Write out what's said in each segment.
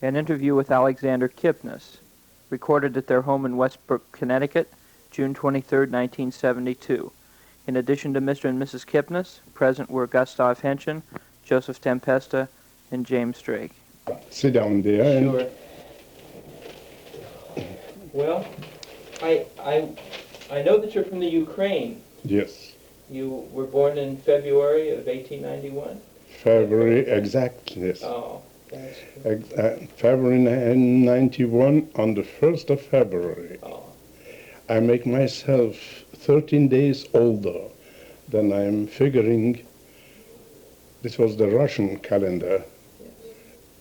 An interview with Alexander Kipnis, recorded at their home in Westport, Connecticut, June 23, 1972. In addition to Mr. and Mrs. Kipnis, present were Gustav Henschen, Joseph Tempesta, and James Drake. Sit down there. Sure. Well, I know that you're from the Ukraine. Yes. You were born in February of 1891? February, exactly, yes. Oh, that's February 91, on the 1st of February. Oh. I make myself 13 days older than I'm figuring. This was the Russian calendar. Yes.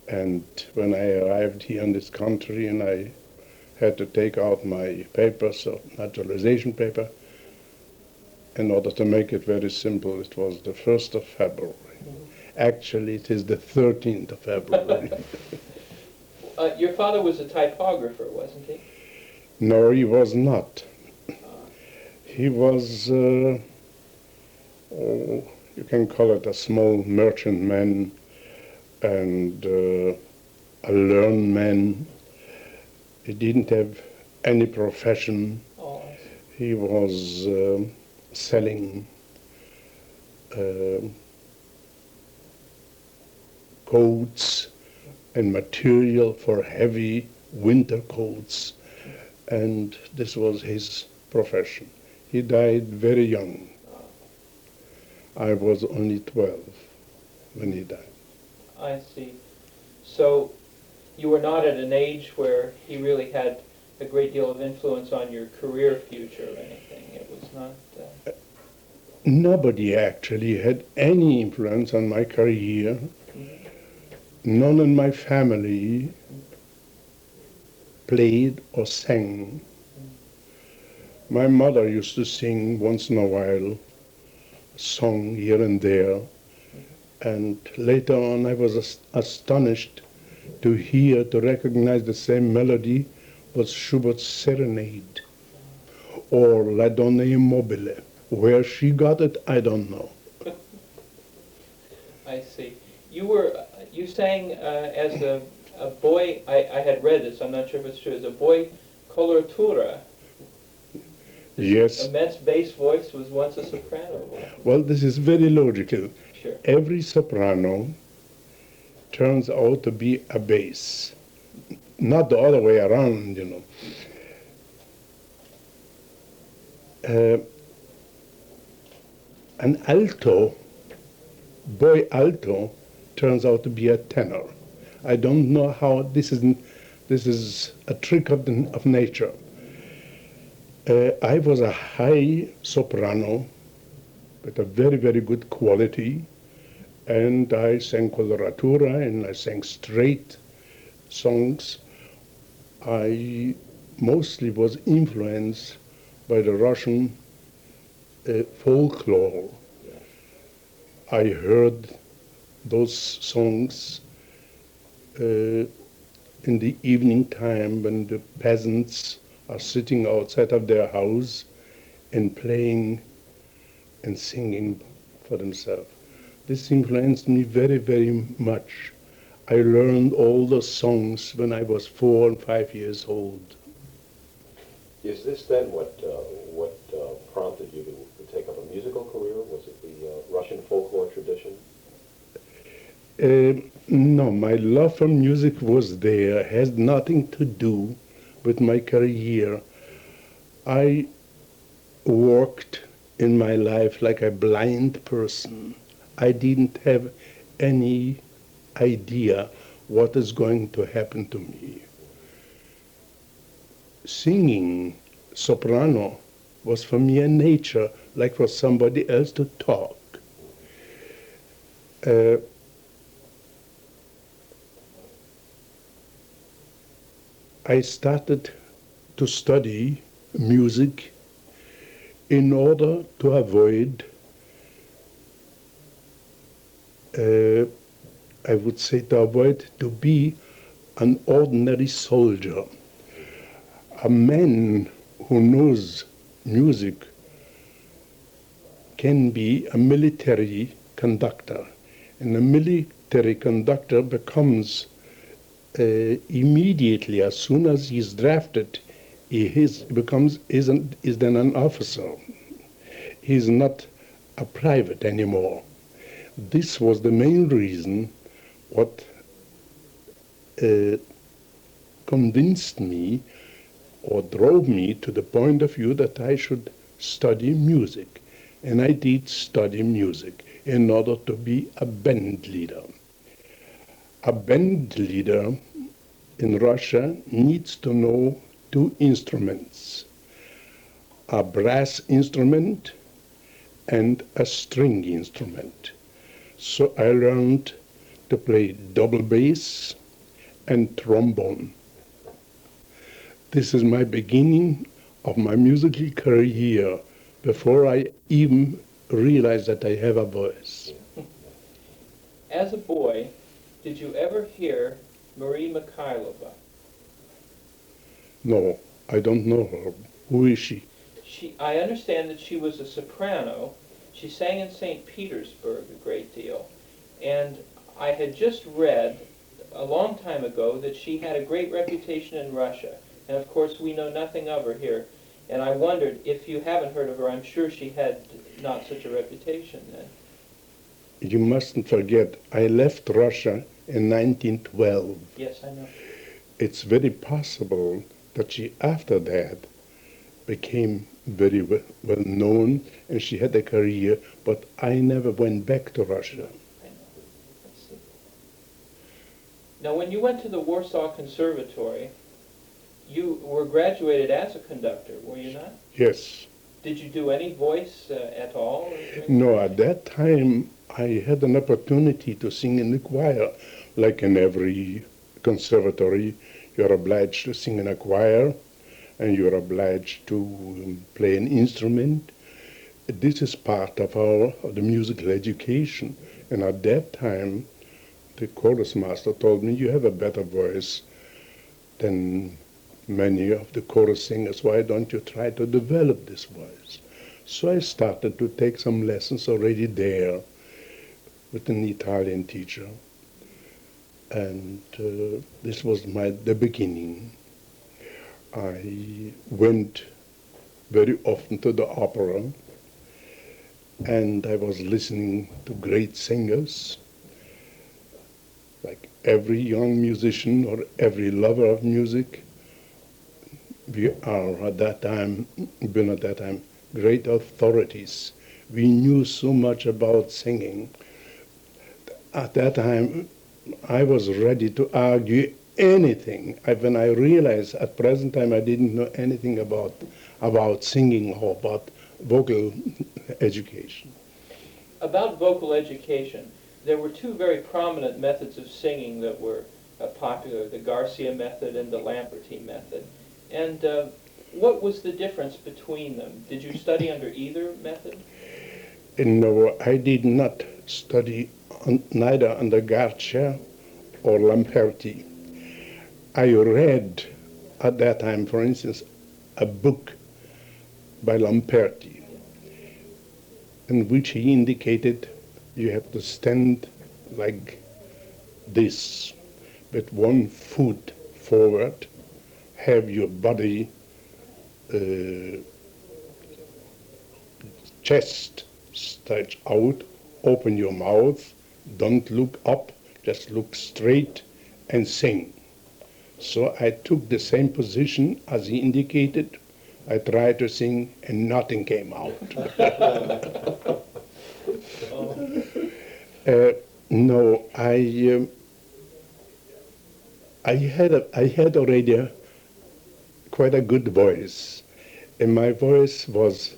And when I arrived here in this country and I had to take out my papers, so naturalization paper, in order to make it very simple, it was the 1st of February. Actually, it is the 13th of February. Your father was a typographer, wasn't he? No, he was not. He was, you can call it a small merchantman and a learned man. He didn't have any profession. Oh. He was selling coats and material for heavy winter coats, and this was his profession. He died very young. I was only 12 when he died. I see. So you were not at an age where he really had a great deal of influence on your career future or anything. It was not... Nobody actually had any influence on my career. None in my family played or sang. My mother used to sing once in a while, a song here and there, and later on I was astonished to recognize the same melody was Schubert's Serenade or La Donna Immobile. Where she got it, I don't know. I see. You sang as a boy, I had read this, I'm not sure if it's true, as a boy coloratura. Yes. Immense bass voice was once a soprano. Well, this is very logical. Sure. Every soprano turns out to be a bass, not the other way around, you know. An alto, boy alto, turns out to be a tenor. I don't know how this is a trick of nature. I was a high soprano with a very, very good quality, and I sang coloratura and I sang straight songs. I mostly was influenced by the Russian folklore. I heard those songs in the evening time when the peasants are sitting outside of their house and playing and singing for themselves. This influenced me very, very much. I learned all the songs when I was 4 and 5 years old. Is this then what prompted you to take up a musical career? Was it the Russian folklore tradition? No, my love for music was there. It has nothing to do with my career. I worked in my life like a blind person. I didn't have any idea what is going to happen to me. Singing soprano was for me a nature, like for somebody else to talk. I started to study music in order to avoid, I would say to be an ordinary soldier. A man who knows music can be a military conductor, and a military conductor becomes immediately, as soon as he's drafted, is then an officer. He's not a private anymore. This was the main reason what uh, convinced me or drove me to the point of view that I should study music. And I did study music in order to be a band leader. A band leader in Russia needs to know two instruments, a brass instrument and a string instrument. So I learned to play double bass and trombone. This is my beginning of my musical career before I even realized that I have a voice. As a boy, did you ever hear Marie Mikhailova? No, I don't know her. Who is she? I understand that she was a soprano. She sang in St. Petersburg a great deal. And I had just read a long time ago that she had a great reputation in Russia. And of course, we know nothing of her here. And I wondered, if you haven't heard of her, I'm sure she had not such a reputation then. You mustn't forget, I left Russia in 1912. Yes, I know. It's very possible that she, after that, became very well known and she had a career, but I never went back to Russia. I know. I see. Now, when you went to the Warsaw Conservatory, you were graduated as a conductor, were you not? Yes. Did you do any voice at all? No, at that time I had an opportunity to sing in the choir. Like in every conservatory, you're obliged to sing in a choir and you're obliged to play an instrument. This is part of the musical education. And at that time, the chorus master told me, you have a better voice than many of the chorus singers. Why don't you try to develop this voice? So I started to take some lessons already there with an Italian teacher. And this was the beginning. I went very often to the opera, and I was listening to great singers. Like every young musician or every lover of music, we are at that time, great authorities. We knew so much about singing. At that time, I was ready to argue anything. When I realized at present time I didn't know anything about singing or about vocal education. About vocal education, there were two very prominent methods of singing that were popular, the Garcia method and the Lamperty method. And what was the difference between them? Did you study under either method? No, I did not study neither under Garcia or Lamperti. I read at that time, for instance, a book by Lamperti in which he indicated you have to stand like this, with one foot forward, have your body chest stretched out, open your mouth, don't look up, just look straight and sing. So I took the same position as he indicated. I tried to sing and nothing came out. No, I had already quite a good voice, and my voice was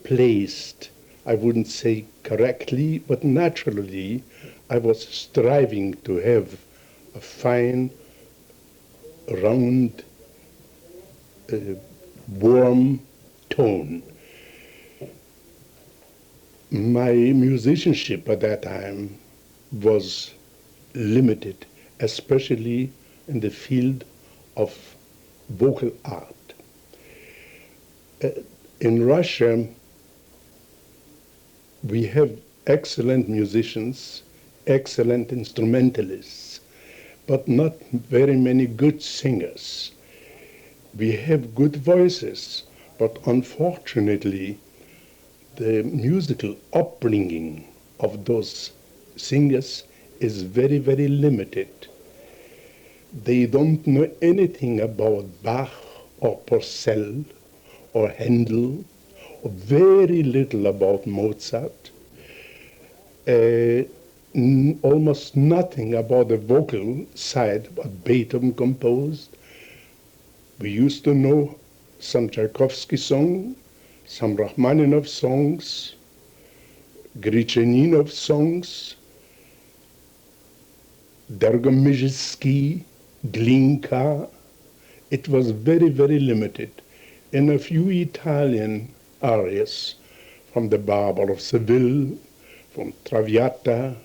placed, I wouldn't say correctly, but naturally. I was striving to have a fine, round, warm tone. My musicianship at that time was limited, especially in the field of vocal art. In Russia, we have excellent musicians, excellent instrumentalists, but not very many good singers. We have good voices, but unfortunately, the musical upbringing of those singers is very, very limited. They don't know anything about Bach or Purcell or Handel, or very little about Mozart, almost nothing about the vocal side, what Beethoven composed. We used to know some Tchaikovsky songs, some Rachmaninoff songs, Gricheninov songs, Dergomizhsky, Glinka. It was very, very limited. And a few Italian arias from the Barber of Seville, from Traviata,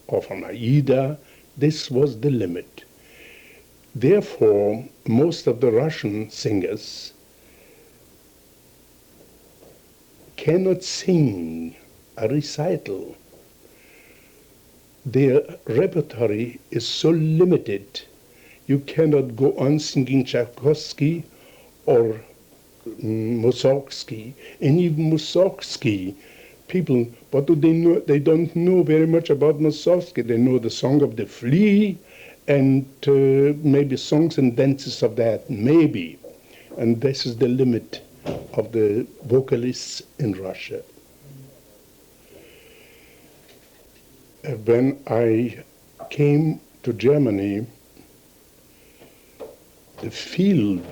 or from Aida, this was the limit. Therefore, most of the Russian singers cannot sing a recital. Their repertory is so limited. You cannot go on singing Tchaikovsky or Mussorgsky. And even Mussorgsky, people, what do they know? They don't know very much about Mussorgsky. They know the Song of the Flea and maybe songs and dances of that, maybe. And this is the limit of the vocalists in Russia. When I came to Germany, the field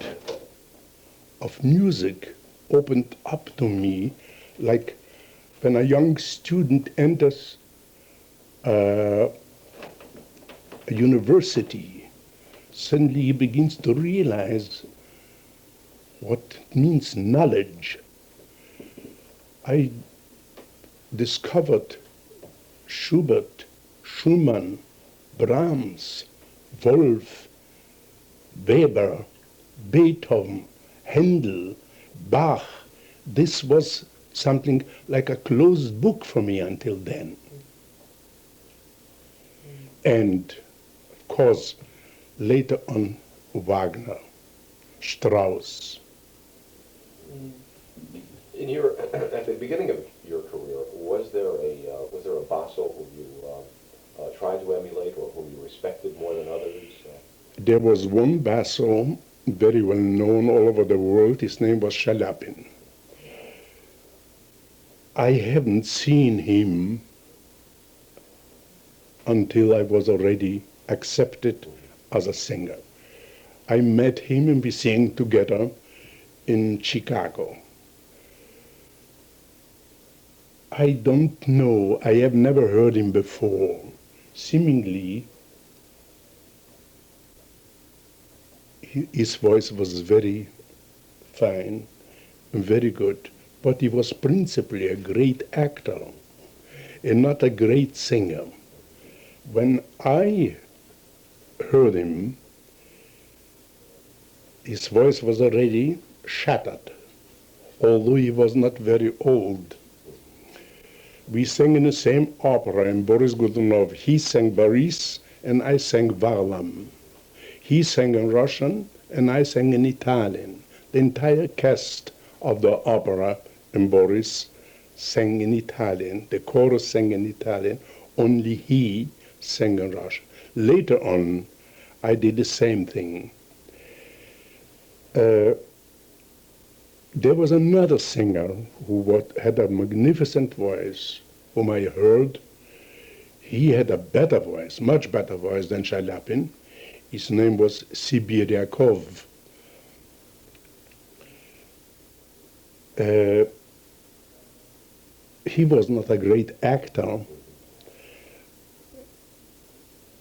of music opened up to me like when a young student enters a university, suddenly he begins to realize what it means knowledge. I discovered Schubert, Schumann, Brahms, Wolf, Weber, Beethoven, Handel, Bach. This was something like a closed book for me until then. And, of course, later on, Wagner, Strauss. In your, at the beginning of your career, was there a basso who you tried to emulate or whom you respected more than others? There was one basso, very well known all over the world. His name was Shalapin. I haven't seen him until I was already accepted as a singer. I met him and we sang together in Chicago. I don't know, I have never heard him before. Seemingly, his voice was very fine and very good, but he was principally a great actor and not a great singer. When I heard him, his voice was already shattered, although he was not very old. We sang in the same opera in Boris Godunov. He sang Boris and I sang Varlam. He sang in Russian and I sang in Italian. The entire cast of the opera in Boris sang in Italian. The chorus sang in Italian. Only he sang in Russian. Later on, I did the same thing. There was another singer who had a magnificent voice, whom I heard. He had a better voice, much better voice than Shalapin. His name was Sibiryakov. He was not a great actor.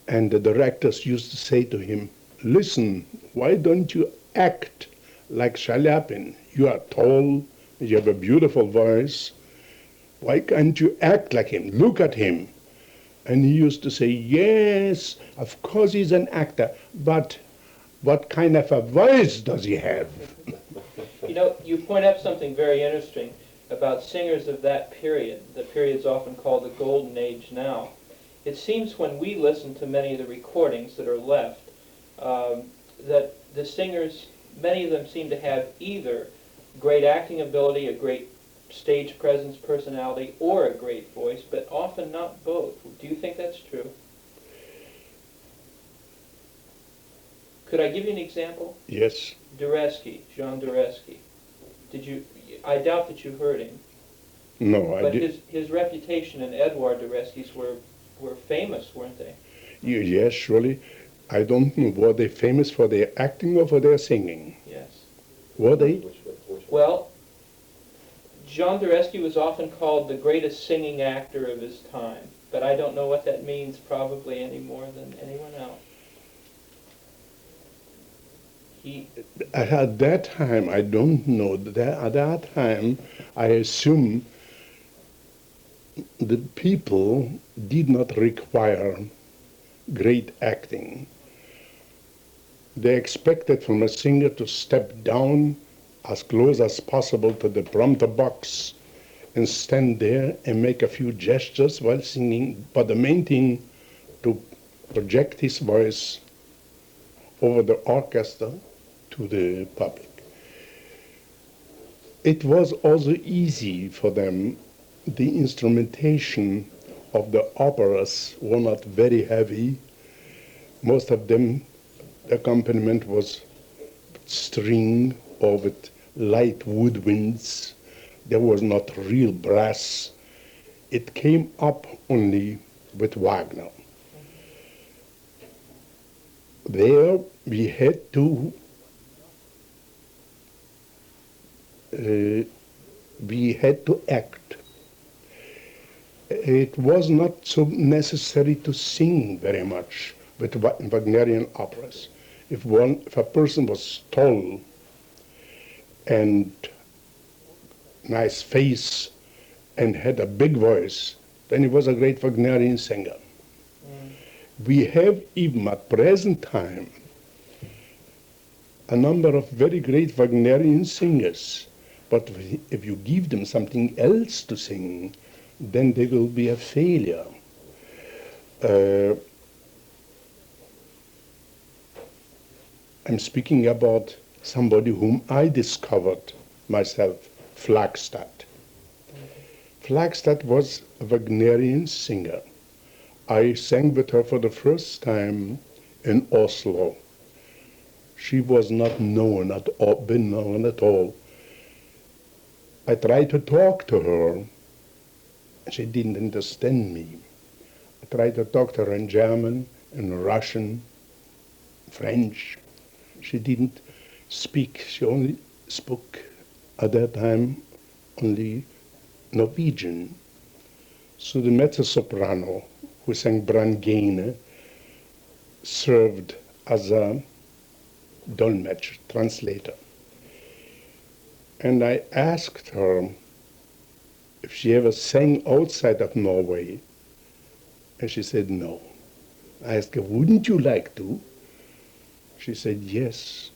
And the directors used to say to him, listen, why don't you act like Shalapin? You are tall, you have a beautiful voice. Why can't you act like him? Look at him. And he used to say, yes, of course he's an actor, but what kind of a voice does he have? You know, you point out something very interesting about singers of that period. The period's often called the Golden Age now. It seems when we listen to many of the recordings that are left, that the singers, many of them seem to have either great acting ability, a great stage presence, personality, or a great voice, but often not both. Do you think that's true? Could I give you an example? Yes. Dureski, Jean Dureski. Did you? I doubt that you heard him. No, I But did. his reputation and Edouard Dureski's were famous, weren't they? Yes, surely. I don't know, were they famous for their acting or for their singing? Yes. Were they? Which Well, Jean Dureski was often called the greatest singing actor of his time, but I don't know what that means probably any more than anyone else. At that time, I don't know. At that time, I assume the people did not require great acting. They expected from a singer to step down as close as possible to the prompter box and stand there and make a few gestures while singing, but the main thing, to project his voice over the orchestra to the public. It was also easy for them. The instrumentation of the operas were not very heavy. Most of them, the accompaniment was string or with light woodwinds. There was not real brass. It came up only with Wagner. There we had to act. It was not so necessary to sing very much with Wagnerian operas. If a person was tall and nice face and had a big voice, then he was a great Wagnerian singer. We have even at present time a number of very great Wagnerian singers, but if you give them something else to sing, then they will be a failure. I'm speaking about somebody whom I discovered myself, Flagstad. Flagstad was a Wagnerian singer. I sang with her for the first time in Oslo. She was not known at all. I tried to talk to her. She didn't understand me. I tried to talk to her in German, in Russian, French. She didn't speak. She only spoke at that time only Norwegian. So the mezzo-soprano who sang Brangene served as a dolmetsch, translator. And I asked her if she ever sang outside of Norway, and she said no. I asked her, wouldn't you like to? She said yes.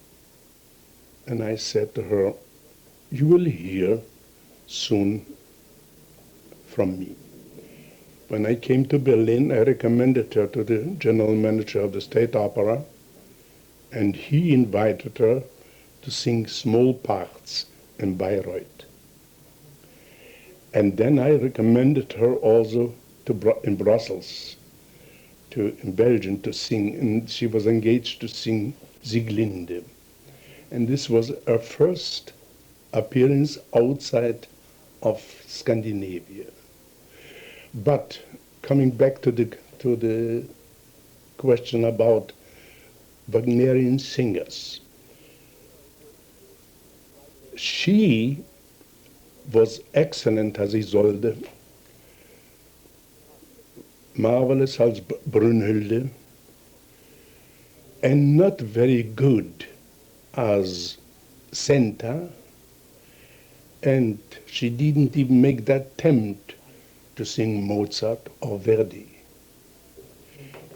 And I said to her, you will hear soon from me. When I came to Berlin, I recommended her to the general manager of the State Opera, and he invited her to sing small parts in Bayreuth. And then I recommended her also in Brussels, in Belgium, to sing, and she was engaged to sing Sieglinde. And this was her first appearance outside of Scandinavia. But coming back to the question about Wagnerian singers, she was excellent as Isolde, marvelous as Brunhilde, and not very good as Senta, and she didn't even make that attempt to sing Mozart or Verdi.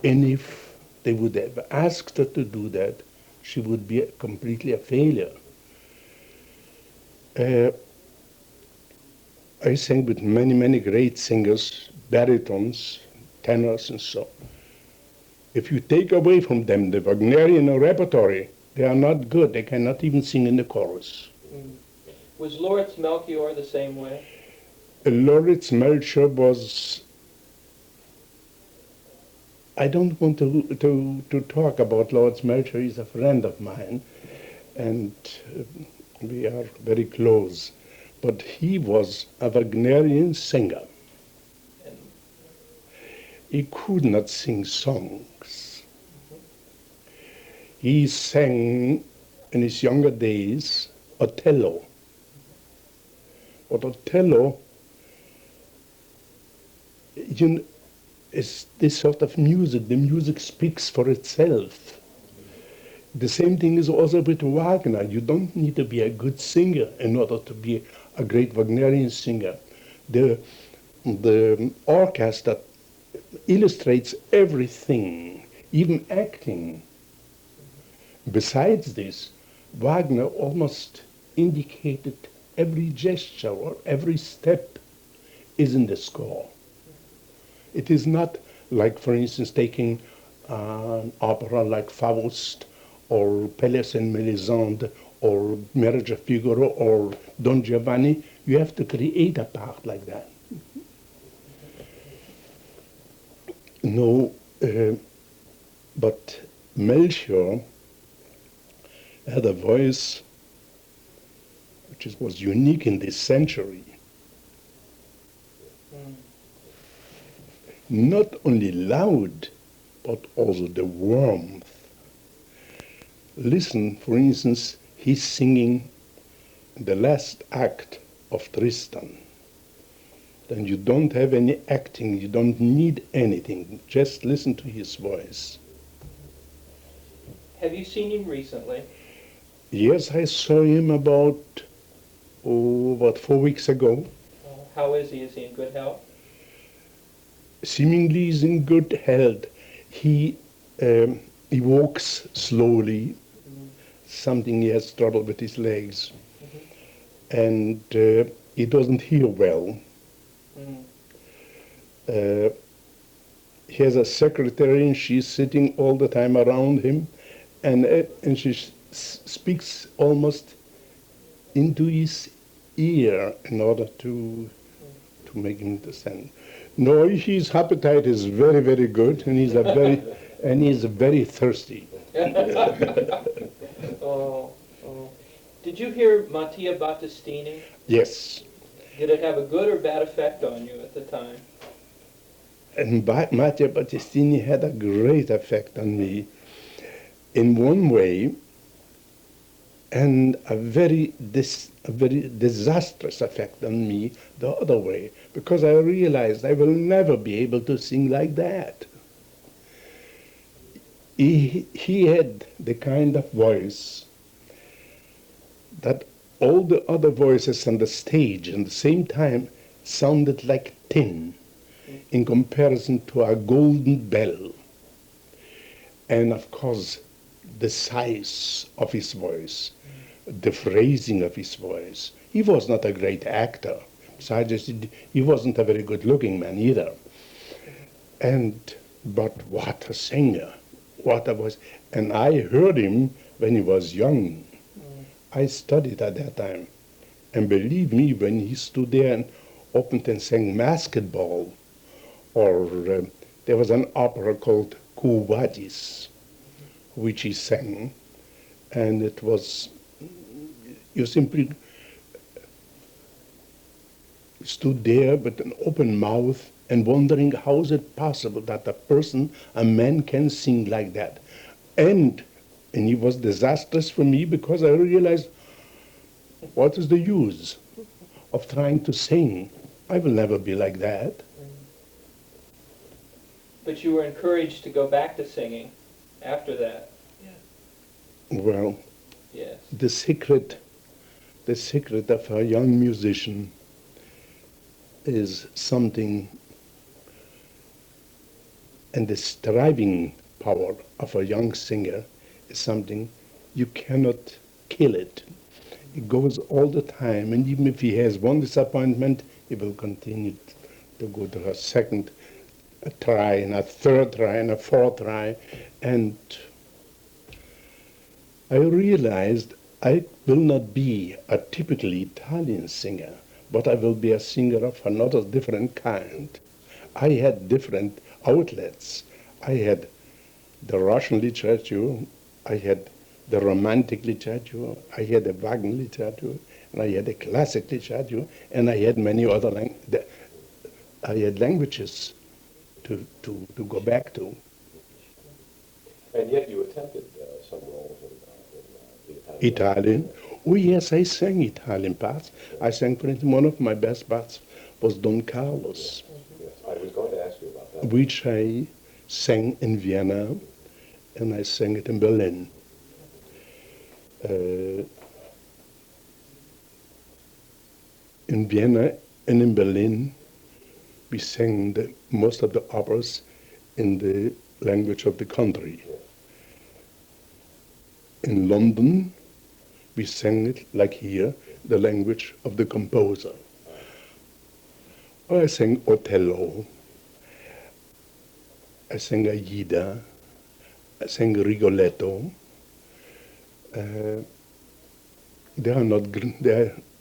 And if they would have asked her to do that, she would be completely a failure. I sang with many, many great singers, baritons, tenors, and so. If you take away from them the Wagnerian repertory, they are not good. They cannot even sing in the chorus. Was Loritz Melchior the same way? Loritz Melchior was... I don't want to talk about Loritz Melchior. He's a friend of mine, and we are very close. But he was a Wagnerian singer. He could not sing songs. He sang in his younger days Othello. But Othello is this sort of music. The music speaks for itself. The same thing is also with Wagner. You don't need to be a good singer in order to be a great Wagnerian singer. The orchestra illustrates everything, even acting. Besides this, Wagner almost indicated every gesture or every step is in the score. It is not like, for instance, taking an opera like Faust or Pelléas and Mélisande or Marriage of Figaro or Don Giovanni. You have to create a part like that. No, but Melchior had a voice which was unique in this century. Not only loud, but also the warmth. Listen, for instance, he's singing the last act of Tristan. Then you don't have any acting, you don't need anything. Just listen to his voice. Have you seen him recently? Yes, I saw him about 4 weeks ago. How is he? Is he in good health? Seemingly he's in good health. He walks slowly. Something, he has trouble with his legs. And he doesn't hear well. He has a secretary, and she's sitting all the time around him, and she speaks almost into his ear in order to make him understand. No, his appetite is very, very good, and he's very thirsty. Oh. Did you hear Mattia Battistini? Yes. Did it have a good or bad effect on you at the time? And Mattia Battistini had a great effect on me in one way, and a very disastrous effect on me the other way, because I realized I will never be able to sing like that. He had the kind of voice that all the other voices on the stage at the same time sounded like tin in comparison to a golden bell. And of course, the size of his voice, the phrasing of his voice. He was not a great actor. Besides, he wasn't a very good-looking man either. But what a singer, what a voice. And I heard him when he was young. I studied at that time. And believe me, when he stood there and opened and sang Masked Ball, or there was an opera called Quo Vadis, which he sang, and it was, you simply stood there with an open mouth and wondering how is it possible that a man can sing like that. And it was disastrous for me, because I realized, what is the use of trying to sing? I will never be like that. But you were encouraged to go back to singing after that. Well, yes. The secret of a young musician is something, and the striving power of a young singer is something you cannot kill it. It goes all the time, and even if he has one disappointment, he will continue to go to a second a try and a third try and a fourth try, and I realized I will not be a typically Italian singer, but I will be a singer of another different kind. I had different outlets. I had the Russian literature, I had the romantic literature, I had the Wagner literature, and I had the classic literature, and I had many other I had languages to go back to. And yet you attempted some roles in the Italian. Oh yes, I sang Italian parts. I sang, for instance, one of my best parts was Don Carlos, Yes, I was going to ask you about that. which I sang in Vienna, and I sang it in Berlin. In Vienna and in Berlin, we sang most of the operas in the language of the country. In London, we sang it, like here, the language of the composer. I sang Othello, I sang Aida, I sang Rigoletto.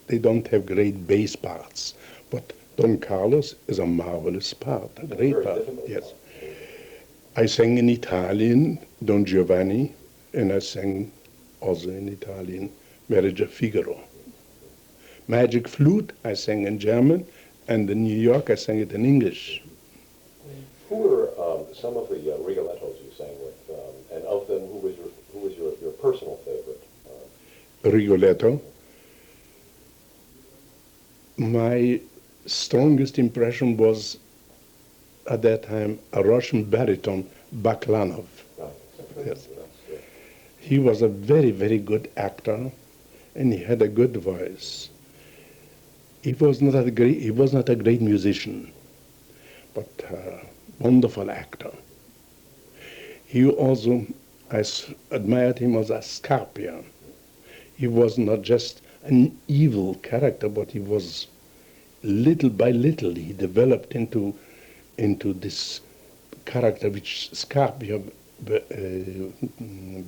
They don't have great bass parts, but Don Carlos is a marvelous part, a great Very part. difficult Yes. part. I sang in Italian Don Giovanni, and I sang also in Italian Marriage of Figaro. Magic Flute I sang in German, and in New York I sang it in English. Who were some of the Rigolettos you sang with, and of them, who was your personal favorite? Rigoletto. My strongest impression was, at that time, a Russian baritone, Baklanov. Yes. He was a very, very good actor, and he had a good voice. He was not a great musician, but a wonderful actor. He also, I admired him as a Scarpia. He was not just an evil character, but he was, little by little, he developed into this character which Scarpia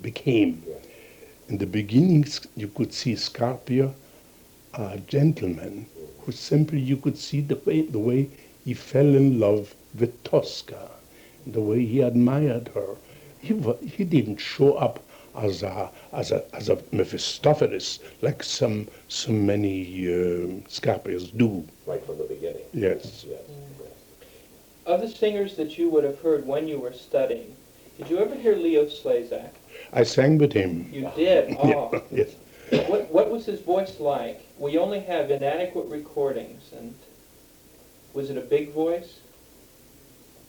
became. In the beginnings, you could see Scarpia, a gentleman who simply, you could see the way he fell in love with Tosca, the way he admired her. He didn't show up as a Mephistopheles like so many Scarpias do. Right from the beginning. Yes. Yes. Of the singers that you would have heard when you were studying, did you ever hear Leo Slazak? I sang with him. You did? Oh. Yes. What was his voice like? We only have inadequate recordings, and was it a big voice?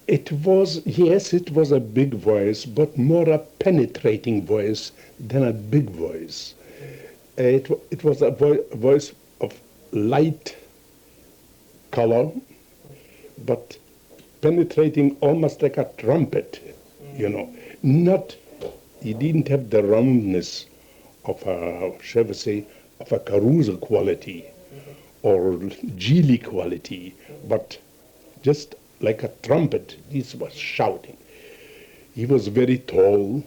It was, yes, it was a big voice, but more a penetrating voice than a big voice. It was a voice of light color, but penetrating almost like a trumpet, you know. He didn't have the roundness of a, shall we say, of a Caruso quality or Gili quality, but just like a trumpet, he was shouting. He was very tall,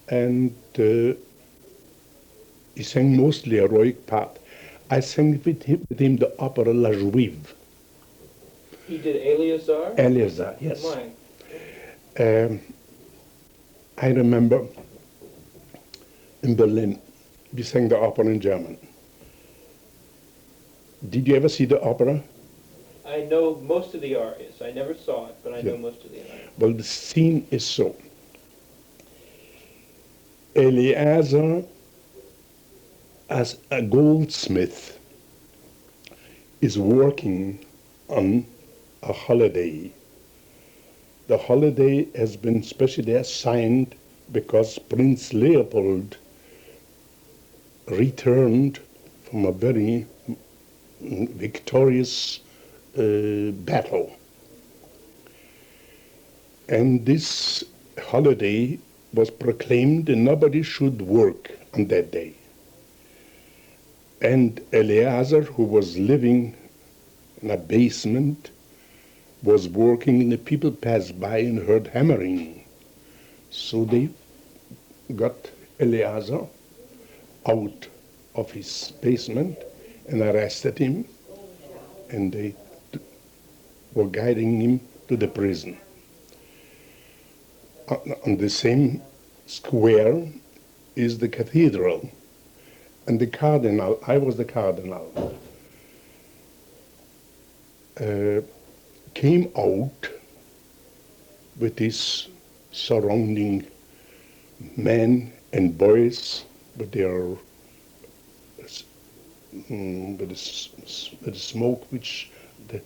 and he sang mostly a heroic part. I sang with him the opera La Juive. He did Eleazar? Eleazar, yes. Mine. I remember in Berlin, we sang the opera in German. Did you ever see the opera? I know most of the arias. I never saw it, but I know Yeah. most of the arias. Well, the scene is so. Eleazar, as a goldsmith, is working on a holiday. The holiday has been specially assigned because Prince Leopold returned from a very victorious battle. And this holiday was proclaimed and nobody should work on that day. And Eleazar, who was living in a basement, was working, and the people passed by and heard hammering. So they got Eleazar out of his basement and arrested him, and they were guiding him to the prison. On the same square is the cathedral, and the cardinal, I was the cardinal, came out with his surrounding men and boys with their with the smoke which the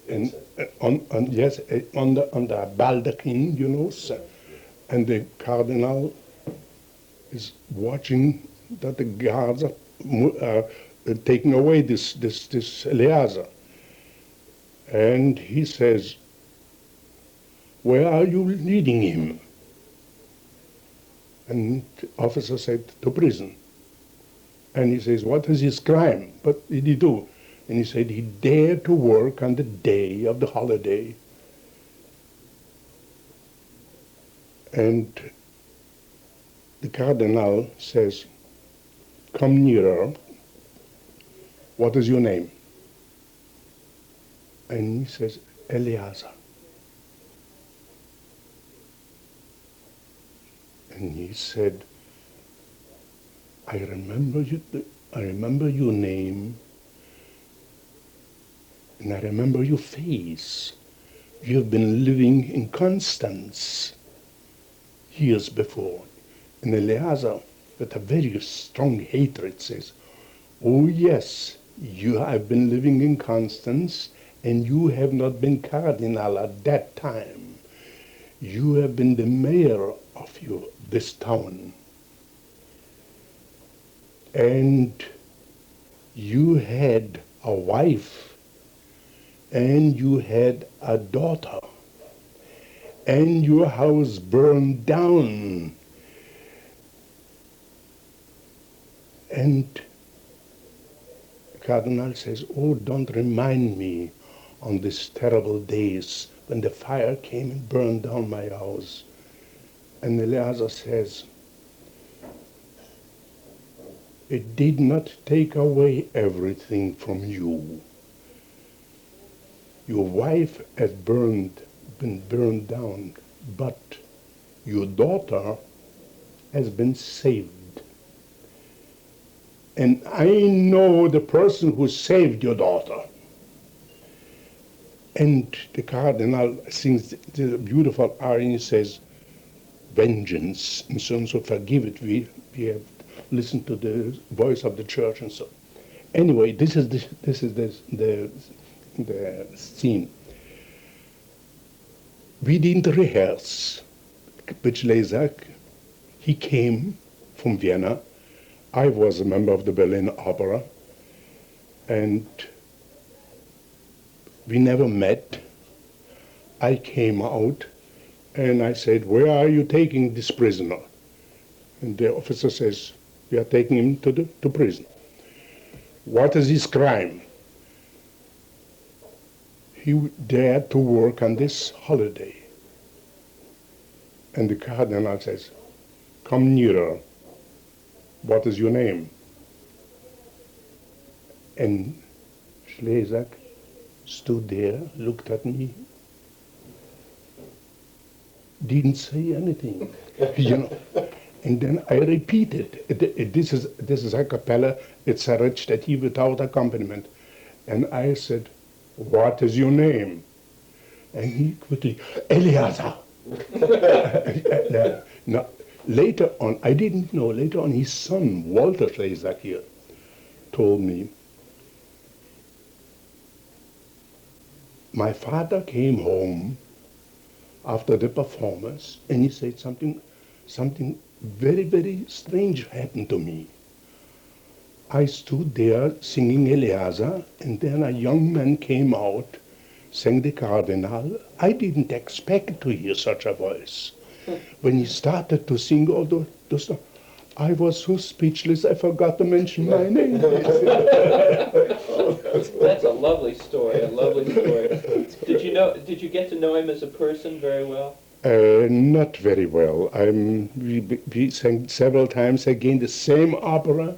and on yes on the baldachin, you know, and the cardinal is watching that the guards are taking away this Eleazar, and he says, "Where are you leading him?" And the officer said, "To prison." And he says, "What is his crime? What did he do?" And he said, "He dared to work on the day of the holiday." And the cardinal says, "Come nearer. What is your name?" And he says, "Eleazar." And he said, I remember your name, and I remember your face. You have been living in Constance years before." And Eleazar, with a very strong hatred, says, "Oh yes, you have been living in Constance, and you have not been cardinal at that time. You have been the mayor of this town. And you had a wife, and you had a daughter, and your house burned down." And the cardinal says, "Oh, don't remind me on these terrible days when the fire came and burned down my house." And Eleazar says, "It did not take away everything from you. Your wife has been burned down, but your daughter has been saved. And I know the person who saved your daughter." And the cardinal sings the beautiful aria, and says, "Vengeance," and so and so, "forgive it." We have listened to the voice of the church and so. Anyway, this is the scene. We didn't rehearse. Which Lezak, he came from Vienna. I was a member of the Berlin Opera, and we never met. I came out and I said, "Where are you taking this prisoner?" And the officer says, "We are taking him to prison." "What is his crime?" "He dared to work on this holiday." And the cardinal says, "Come nearer. What is your name?" And Schlezak stood there, looked at me, didn't say anything, you know. And then I repeated. This is a cappella. It's a recitative without accompaniment. And I said, "What is your name?" And he quickly, "Eleazar." Now, later on, I didn't know, later on his son, Walter Schlezak here, told me, "My father came home after the performance, and he said something very, very strange happened to me. I stood there singing Eleazar, and then a young man came out, sang the Cardinal. I didn't expect to hear such a voice. When he started to sing all those stuff, I was so speechless I forgot to mention my name. That's a lovely story, a lovely story. Did you get to know him as a person very well? Not very well. We sang several times again the same opera,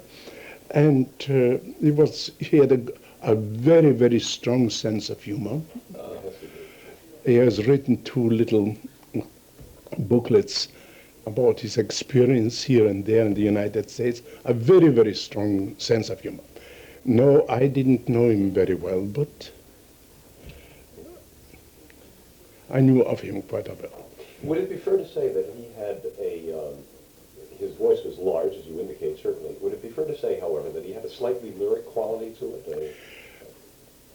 and he had a very, very strong sense of humor. He has written two little booklets about his experience here and there in the United States. A very, very strong sense of humor. No, I didn't know him very well, but I knew of him quite a bit. Would it be fair to say that he had his voice was large, as you indicate, certainly. Would it be fair to say, however, that he had a slightly lyric quality to it?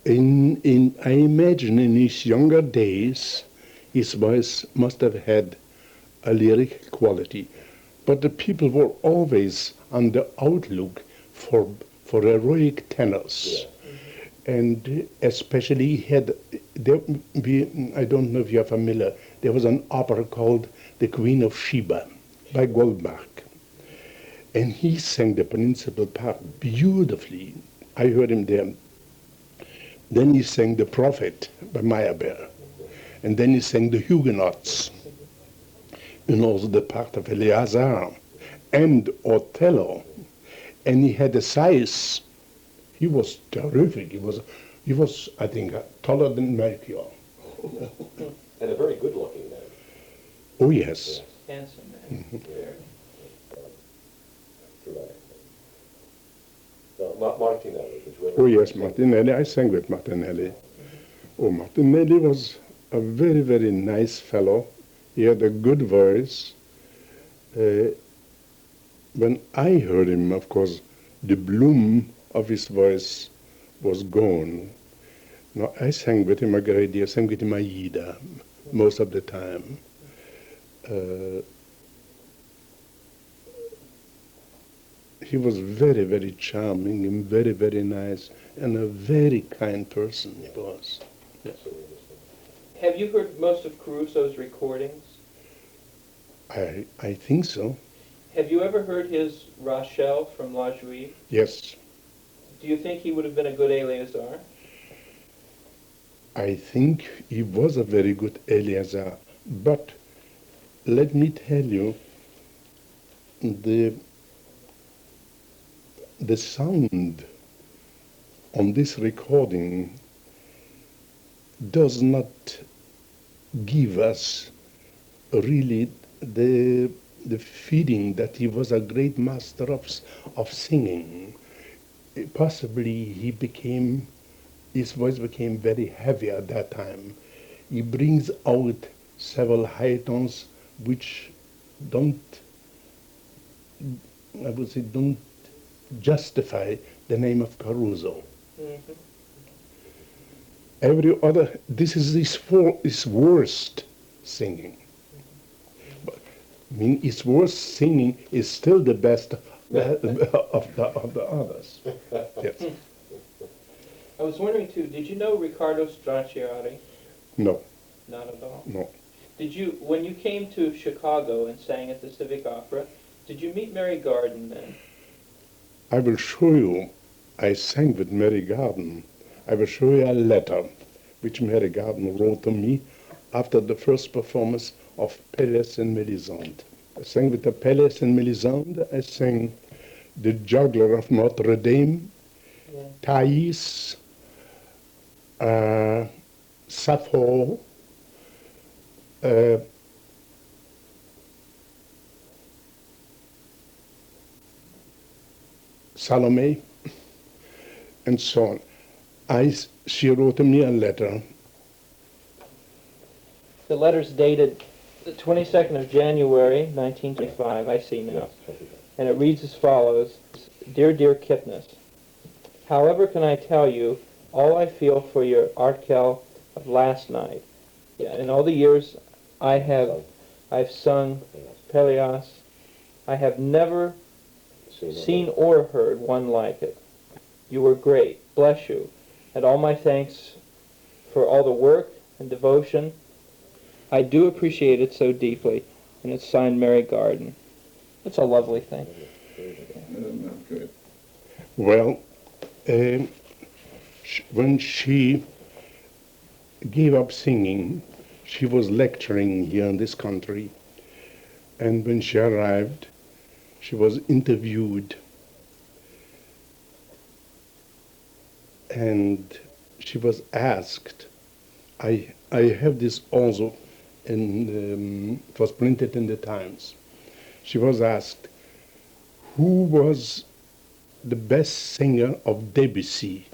I imagine in his younger days, his voice must have had a lyric quality, but the people were always on the outlook for heroic tenors. Yeah. And especially I don't know if you're familiar, there was an opera called The Queen of Sheba by Goldbach. And he sang the principal part beautifully. I heard him there. Then he sang The Prophet by Meyerbeer. And then he sang The Huguenots. And also the part of Eleazar and Othello. And he had a size. He was terrific. He was, I think, taller than Melchior. And a very good-looking man. Oh, yes. Handsome man. Mm-hmm. Martinelli. Oh, yes, Martinelli. I sang with Martinelli. Oh, Martinelli was a very, very nice fellow. He had a good voice. When I heard him, of course, the bloom of his voice was gone. No, I sang with him a great deal. I sang with him Aida most of the time. He was very, very charming and very, very nice and a very kind person he was. Yes. Have you heard most of Caruso's recordings? I think so. Have you ever heard his Rachel from La Juive? Yes. Do you think he would have been a good Eleazar? I think he was a very good Eleazar, but let me tell you, the sound on this recording does not give us really the feeling that he was a great master of singing. Possibly his voice became very heavy at that time. He brings out several high tones which don't justify the name of Caruso. Mm-hmm. This is his worst singing. But, I mean, his worst singing is still the best of the others. Yes. I was wondering too, did you know Riccardo Stracciati? No. Not at all? No. When you came to Chicago and sang at the Civic Opera, did you meet Mary Garden then? I will show you, I sang with Mary Garden. I will show you a letter which Mary Garden wrote to me after the first performance of Pelléas and Mélisande. I sang with the Pelléas and Mélisande. I sang The Juggler of Notre Dame, yeah. Thais, Sappho, Salome, and so on. She wrote me a letter. The letter's dated the 22nd of January, 1925, I see now. And it reads as follows. Dear Kipnis, however can I tell you all I feel for your Artkel of last night? Yeah, in all the years I've sung Pelléas, I have never seen or heard one like it. You were great. Bless you. And all my thanks for all the work and devotion. I do appreciate it so deeply. And it's signed Mary Garden. It's a lovely thing. Good. Well, when she gave up singing, she was lecturing here in this country. And when she arrived, she was interviewed. And she was asked, I have this also, and it was printed in the Times. She was asked, who was the best singer of Debussy,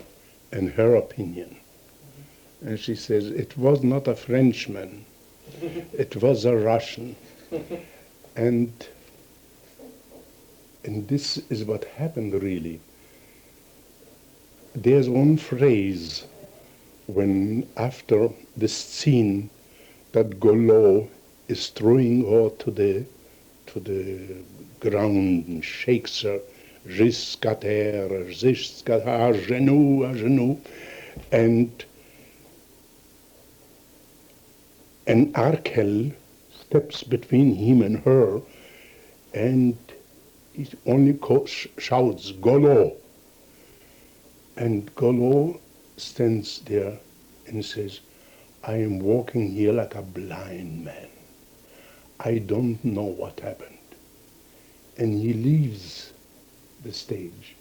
in her opinion? And she says, it was not a Frenchman, it was a Russian. And this is what happened really. There's one phrase when after the scene that Golo is throwing her to the ground and shakes her, jusqu'à terre, jusqu'à à genoux, and Arkel steps between him and her, and he only shouts, Golo. And Golo stands there and says, I am walking here like a blind man. I don't know what happened. And he leaves the stage.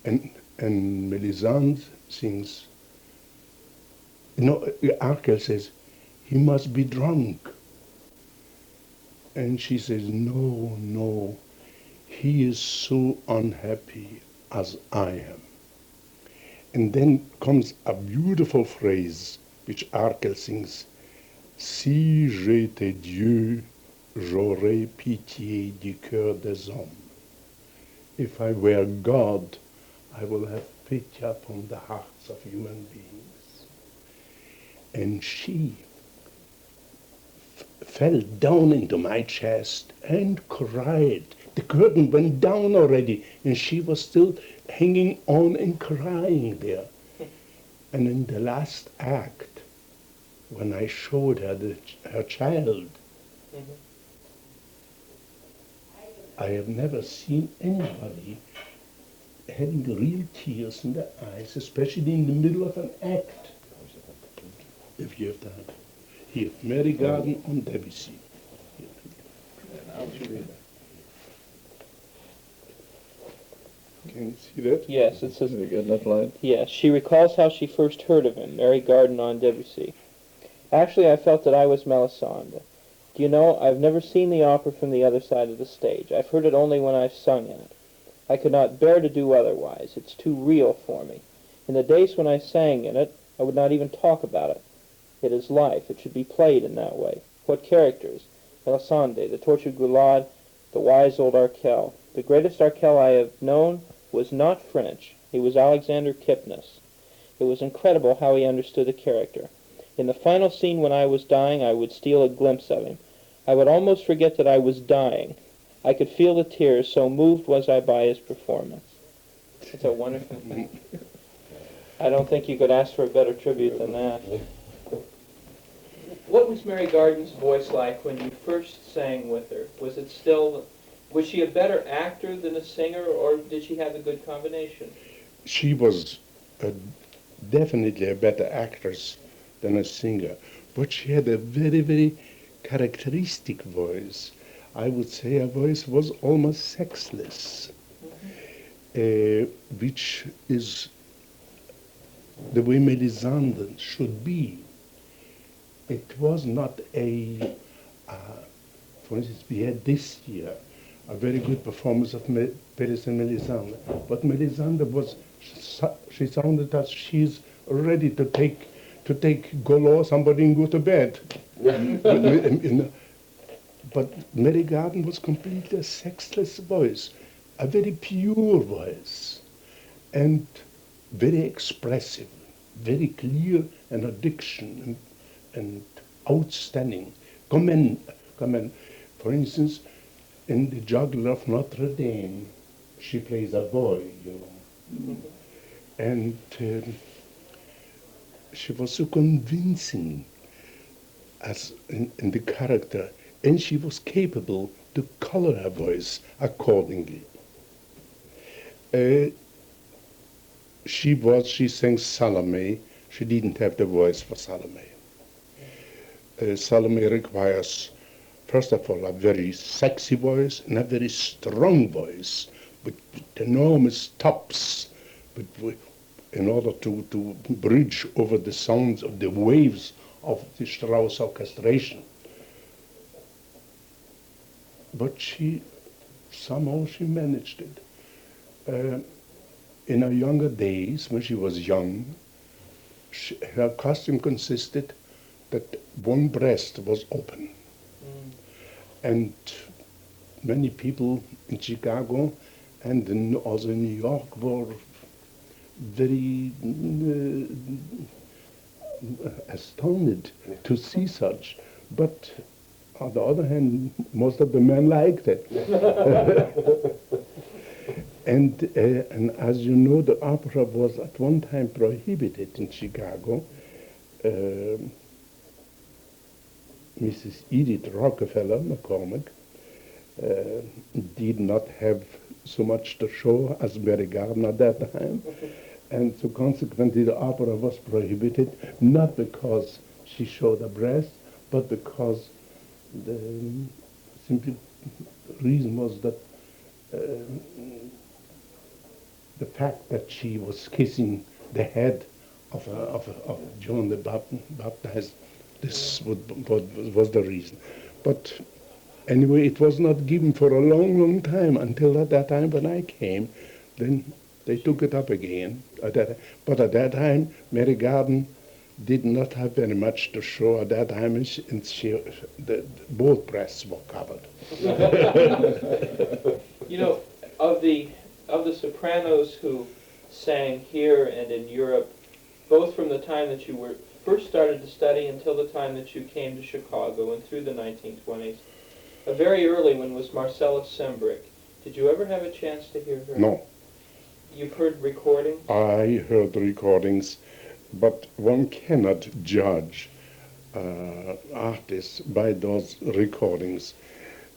And Melisande sings, Arkel says, he must be drunk. And she says, no, he is so unhappy as I am. And then comes a beautiful phrase which Arkel sings, si j'étais Dieu, j'aurais pitié du cœur des hommes. If I were God, I will have pity upon the hearts of human beings. And she fell down into my chest and cried. The curtain went down already, and she was still hanging on and crying there. And in the last act, when I showed her her child, I have never seen anybody having real tears in the eyes, especially in the middle of an act. If you have that. Here, Mary Garden on Debussy. Can you see that? Yes, it says, Very good, that line. yes, she recalls how she first heard of him, Mary Garden on Debussy. Actually, I felt that I was Melisande. Do you know, I've never seen the opera from the other side of the stage. I've heard it only when I've sung in it. I could not bear to do otherwise. It's too real for me. In the days when I sang in it, I would not even talk about it. It is life. It should be played in that way. What characters? Melisande, the tortured Goulad, the wise old Arkel. The greatest Arkel I have known was not French. He was Alexander Kipnis. It was incredible how he understood the character. In the final scene when I was dying, I would steal a glimpse of him. I would almost forget that I was dying. I could feel the tears, so moved was I by his performance. It's a wonderful thing. I don't think you could ask for a better tribute than that. What was Mary Garden's voice like when you first sang with her? Was she a better actor than a singer, or did she have a good combination? She was definitely a better actress than a singer, but she had a very, very characteristic voice. I would say her voice was almost sexless, which is the way Melisande should be. It was not for instance, we had this year a very good performance of Paris and Melisande, but Melisande she sounded as she's ready to take Golo, somebody, and go to bed. But Mary Garden was completely a sexless voice, a very pure voice, and very expressive, very clear, and a diction and outstanding. Comment. For instance, in The Juggler of Notre Dame, she plays a boy, and she was so convincing as in the character, and she was capable to color her voice accordingly. She sang Salome. She didn't have the voice for Salome. Salome requires, first of all, a very sexy voice and a very strong voice with enormous tops, in order to bridge over the sounds of the waves of the Strauss orchestration. But somehow she managed it. In her younger days, when she was young, her costume consisted that one breast was open. And many people in Chicago and also in New York were very astounded to see such. But on the other hand, most of the men liked it. And as you know, the opera was at one time prohibited in Chicago. Mrs. Edith Rockefeller McCormick did not have so much to show as Mary Garden at that time. And so consequently the opera was prohibited, not because she showed a breast, but because the simple reason was that the fact that she was kissing the head of John the Baptist, this was the reason. But anyway, it was not given for a long, long time until at that time when I came. Then they took it up again. But at that time, Mary Garden did not have very much to show at that time, and both breasts were covered. You know, of the sopranos who sang here and in Europe, both from the time that you were first started to study until the time that you came to Chicago and through the 1920s, a very early one was Marcella Sembrick. Did you ever have a chance to hear her? No. You've heard recordings? I heard recordings, but one cannot judge artists by those recordings.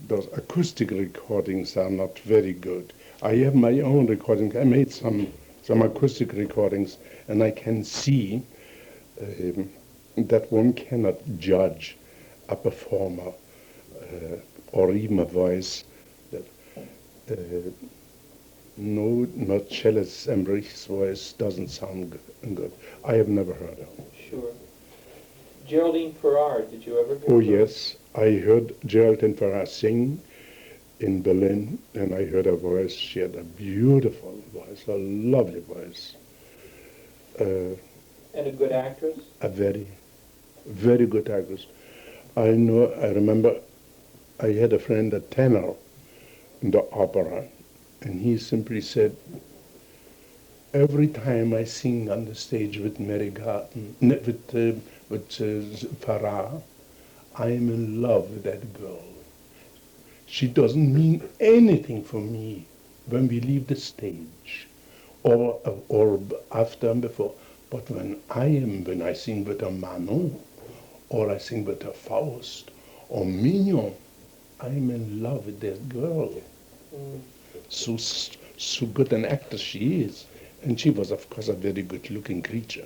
Those acoustic recordings are not very good. I have my own recordings. I made some acoustic recordings, and I can see that one cannot judge a performer or even a voice. No, not Shelley Sembrick's voice doesn't sound good. I have never heard her. Sure. Geraldine Farrar, did you ever hear Oh, her? yes. I heard Geraldine Farrar sing in Berlin, and I heard her voice. She had a beautiful voice, a lovely voice. And a good actress? A very, very good actress. I remember I had a friend, a tenor in the opera, and he simply said, every time I sing on the stage with Mary Garden, with Farrar, I am in love with that girl. She doesn't mean anything for me when we leave the stage, or after and before. But when I sing with a Manon, or I sing with a Faust, or Mignon, I'm in love with that girl. So good an actress she is. And she was, of course, a very good-looking creature.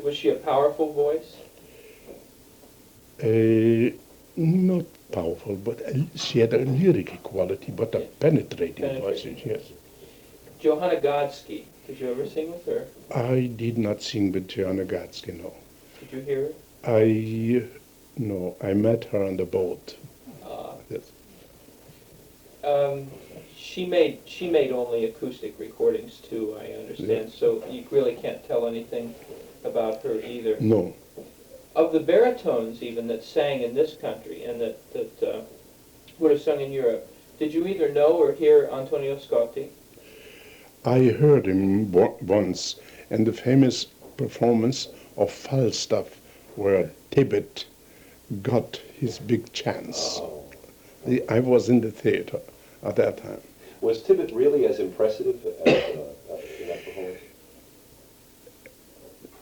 Was she a powerful voice? Not powerful, but she had a lyrical quality, but a penetrating voice, yes. Johanna Godsky, did you ever sing with her? I did not sing with Johanna Godsky, no. Did you hear her? No, I met her on the boat. Yes. She made only acoustic recordings too, I understand, Yeah. so you really can't tell anything about her either. No. Of the baritones even that sang in this country and that would have sung in Europe, did you either know or hear Antonio Scotti? I heard him once in the famous performance of Falstaff, where Tibbet got his big chance. I was in the theater at that time. Was Tibbet really as impressive as in that performance?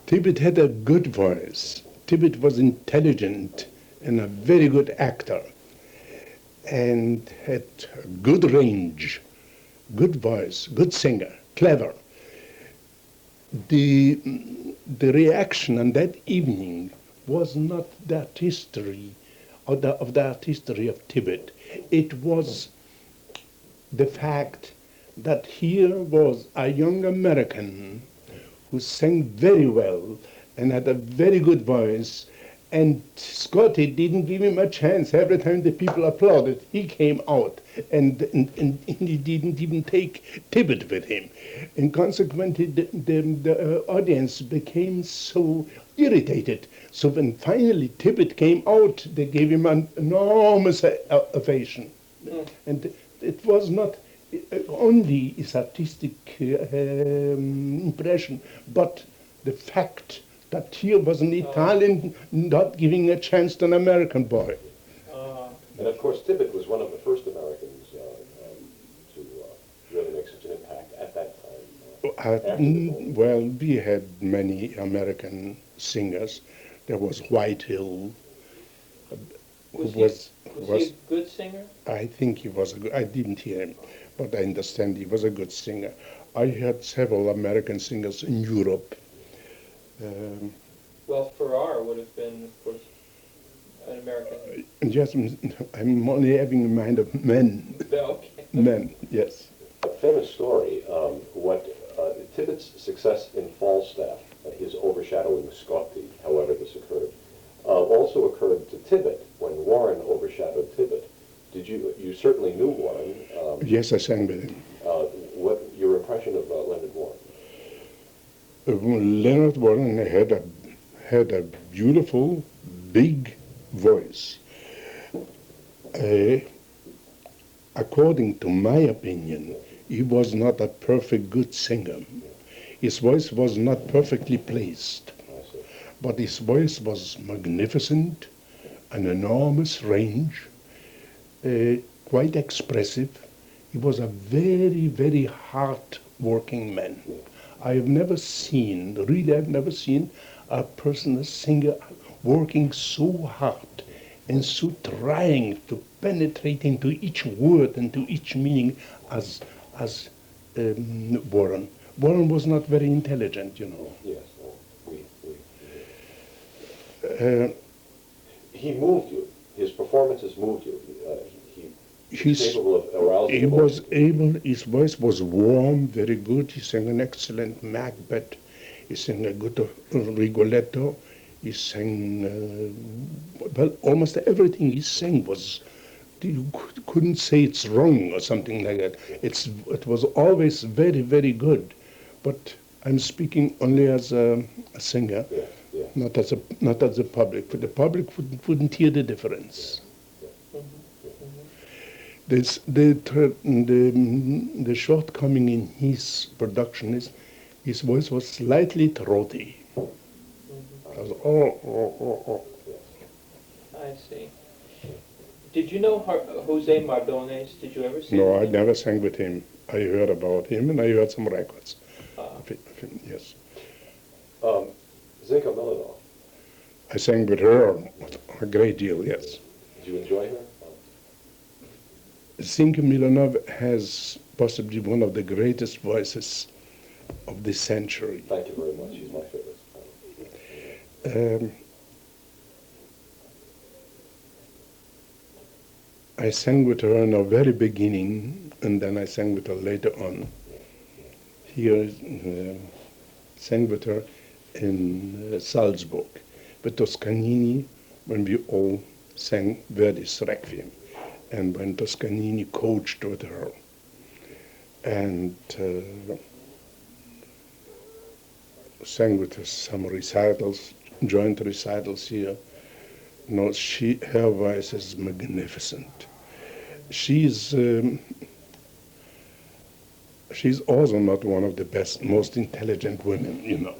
Tibbet had a good voice. Tibbet was intelligent and a very good actor. and had a good range, good voice, good singer, clever. The reaction on that evening was not the artistry of the artistry of Tibet. It was the fact that here was a young American who sang very well and had a very good voice, and Scotty didn't give him a chance. Every time the people applauded, he came out, and he didn't even take Tibet with him. And consequently, the audience became so irritated. So when finally Tibet came out, they gave him an enormous ovation. And it was not only his artistic impression, but the fact that here was an Italian not giving a chance to an American boy. And of course, Tibet was one of the first Americans to really make such an impact at that time. Well, we had many American singers. There was Whitehill. Was he a good singer? I think he was a good, I didn't hear him, but I understand he was a good singer. I heard several American singers in Europe. Well, Farrar would have been, of course, an American. Yes, I'm only having in mind of men. Okay. Men, yes. A famous story, what Tibet's success in Falstaff, his overshadowing Scotti, however this occurred, also occurred to Tibet when Warren overshadowed Tibet. You certainly knew Warren. Yes, I sang with him. What your impression of Leonard Warren? Leonard Warren had a beautiful, big voice. According to my opinion, he was not a perfect good singer. His voice was not perfectly placed, but his voice was magnificent, an enormous range, quite expressive. He was a very, very hard-working man. I've never seen a person, a singer, working so hard and so trying to penetrate into each word and to each meaning as Warren. Warren was not very intelligent, you know. Yes, he moved you. His performances moved you. He was capable of arousing emotion. His voice was warm, very good. He sang an excellent Macbeth. He sang a good Rigoletto. He sang, well, almost everything he sang was, you couldn't say it's wrong or something like that. It was always very, very good. But I'm speaking only as a singer, not as a public. For the public wouldn't hear the difference. The shortcoming in his production is his voice was slightly throaty. It was, I see. Did you know Jose Mardones? Did you ever see him? No, I never sang with him. I heard about him and I heard some records. Of him, yes. Zinka Milanov. I sang with her a great deal, yes. Did you enjoy her? Zinka Milanov has possibly one of the greatest voices of this century. Thank you very much. She's my favorite. I sang with her in the very beginning, and then I sang with her later on. Here, sang with her in Salzburg, with Toscanini, when we all sang Verdi's Requiem, and when Toscanini coached with her. And sang with her some recitals, joint recitals here. No, her voice is magnificent. She's also not one of the best, most intelligent women, you know.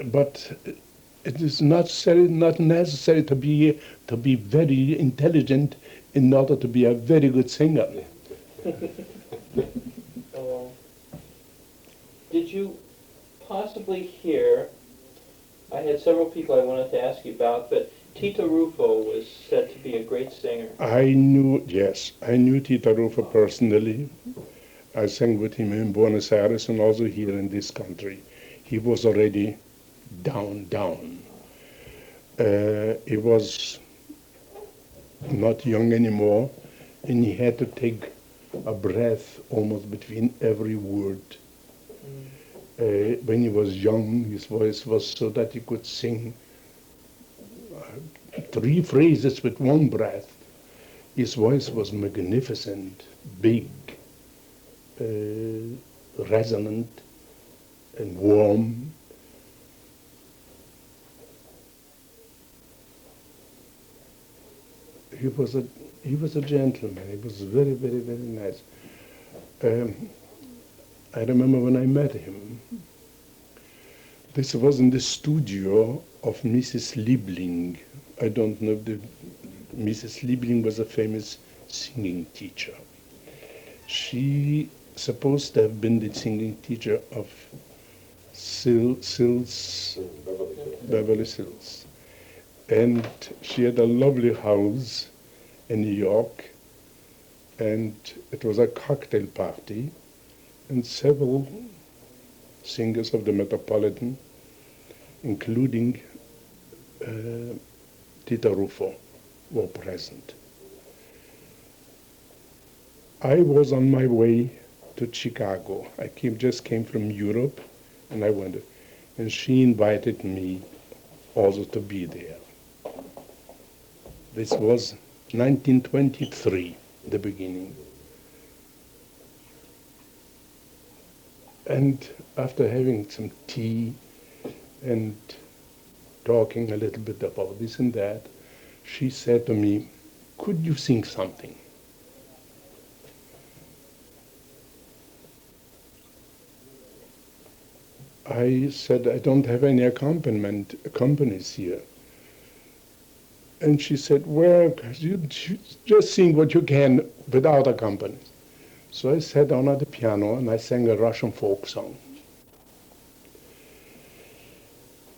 But it is not necessary to be very intelligent in order to be a very good singer. Did you possibly hear, I had several people I wanted to ask you about, but Titta Ruffo was said to be a great singer. I knew Titta Ruffo personally. I sang with him in Buenos Aires and also here in this country. He was already down. He was not young anymore, and he had to take a breath almost between every word. When he was young, his voice was so that he could sing 3 phrases with one breath. His voice was magnificent, big, resonant, and warm. He was a gentleman. He was very, very, very nice. I remember when I met him. This was in the studio of Mrs. Liebling. I don't know if Mrs. Liebling was a famous singing teacher. She supposed to have been the singing teacher of Beverly Sills. And she had a lovely house in New York, and it was a cocktail party, and several singers of the Metropolitan, including Titta Ruffo, were present. I was on my way to Chicago. I just came from Europe, and I went, and she invited me also to be there. This was 1923, the beginning. And after having some tea and talking a little bit about this and that, she said to me, "Could you sing something?" I said, "I don't have any accompanies here." And she said, "Well, you just sing what you can without accompaniment." So I sat down at the piano and I sang a Russian folk song.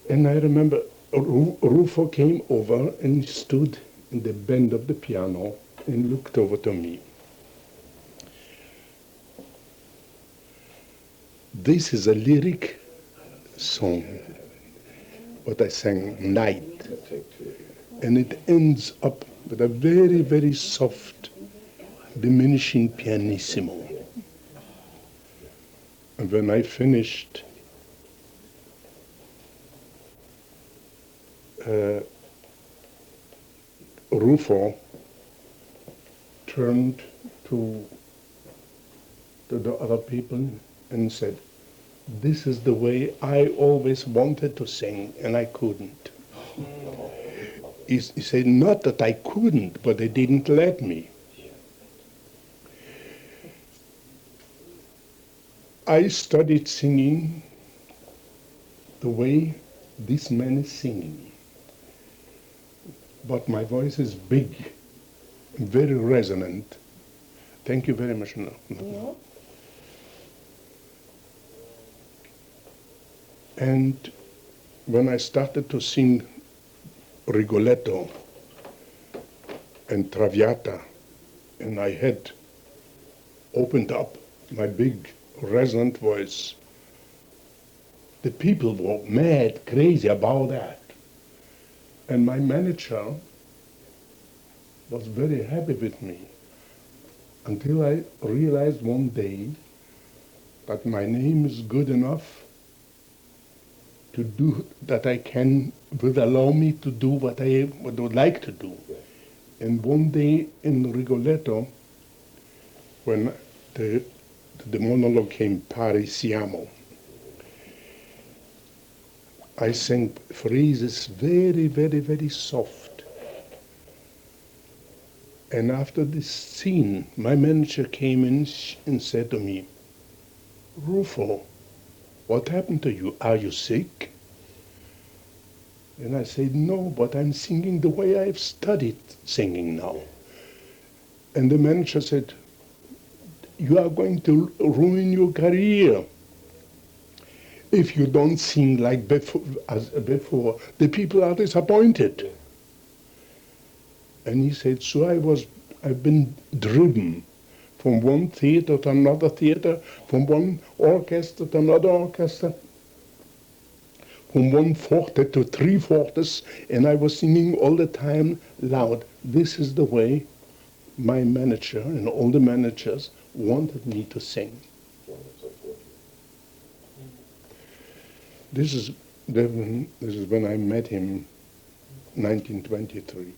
And I remember Ruffo came over and stood in the bend of the piano and looked over to me. This is a lyric song, what I sang, Night. And it ends up with a very, very soft, diminishing pianissimo. And when I finished, Ruffo turned to the other people and said, "This is the way I always wanted to sing, and I couldn't." He said, not that I couldn't, but they didn't let me. I studied singing the way this man is singing. But my voice is big, very resonant. Thank you very much. No. And when I started to sing Rigoletto and Traviata, and I had opened up my big resonant voice, the people were mad, crazy about that. And my manager was very happy with me until I realized one day that my name is good enough to do, that I would allow me to do what I would like to do. And one day in Rigoletto, when the monologue came, Pari siamo, I sang phrases very, very, very soft. And after this scene, my manager came in and said to me, "Ruffo, what happened to you? Are you sick?" And I said, "No, but I'm singing the way I've studied singing now." And the manager said, "You are going to ruin your career if you don't sing like before. The people are disappointed." And he said, so I've been driven from one theater to another theater, from one orchestra to another orchestra, from one forte to three fortes, and I was singing all the time loud. This is the way my manager and all the managers wanted me to sing. This is when I met him, 1923.